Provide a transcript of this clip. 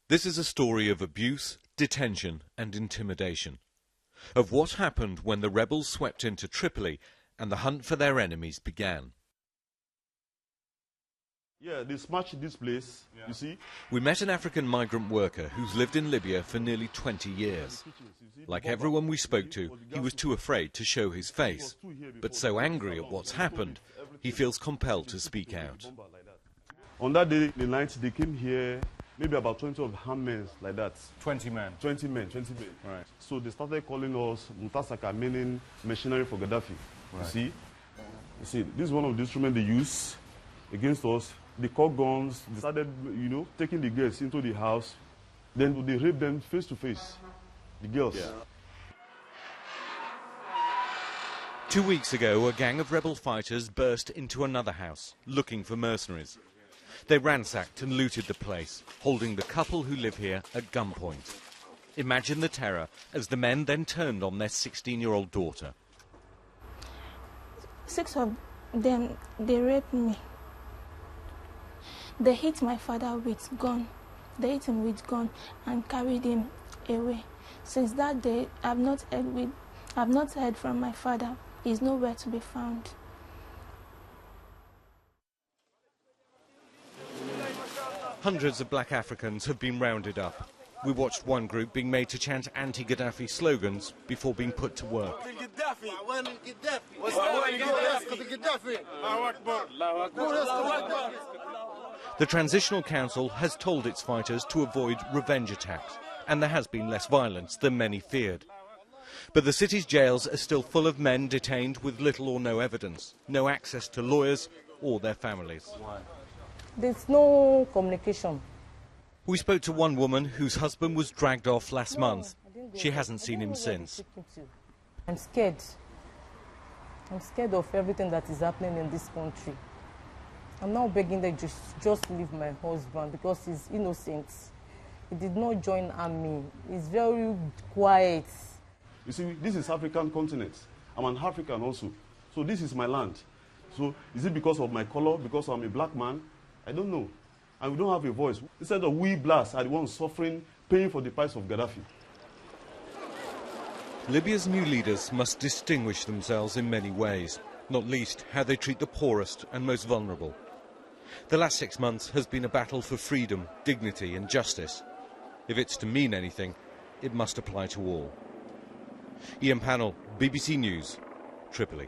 This is a story of abuse, detention and intimidation, of what happened when the rebels swept into Tripoli and the hunt for their enemies began. Yeah, they smashed this place, you see. We met an African migrant worker who's lived in Libya for nearly 20 years. Like everyone we spoke to, he was too afraid to show his face, but so angry at what's happened, he feels compelled to speak out. On that day, the night, they came here, maybe about 20 of armed men like that. 20 men? 20 men. Right. So they started calling us Mutasaka, meaning machinery for Gaddafi. Right. You see, this is one of the instruments they use against us. They caught guns, they started, taking the girls into the house. Then they raped them face to face, the girls. Yeah. 2 weeks ago, a gang of rebel fighters burst into another house, looking for mercenaries. They ransacked and looted the place, holding the couple who live here at gunpoint. Imagine the terror as the men then turned on their 16-year-old daughter. 6 of them, they raped me. They hit my father with gun. They hit him with gun and carried him away. Since that day, I've not heard from my father. He's nowhere to be found. Hundreds of black Africans have been rounded up. We watched one group being made to chant anti-Gaddafi slogans before being put to work. The Transitional Council has told its fighters to avoid revenge attacks, and there has been less violence than many feared. But the city's jails are still full of men detained with little or no evidence, no access to lawyers or their families. There's no communication. We spoke to one woman whose husband was dragged off last month. She hasn't seen him since. I'm scared. I'm scared of everything that is happening in this country. I'm now begging them to just leave my husband because he's innocent. He did not join army. He's very quiet. You see, this is African continent. I'm an African also. So this is my land. So is it because of my color, because I'm a black man? I don't know. And we don't have a voice. Instead of we blacks are the ones suffering, paying for the price of Gaddafi. Libya's new leaders must distinguish themselves in many ways, not least how they treat the poorest and most vulnerable. The last 6 months has been a battle for freedom, dignity and justice. If it's to mean anything, it must apply to all. Ian Pannell, BBC News, Tripoli.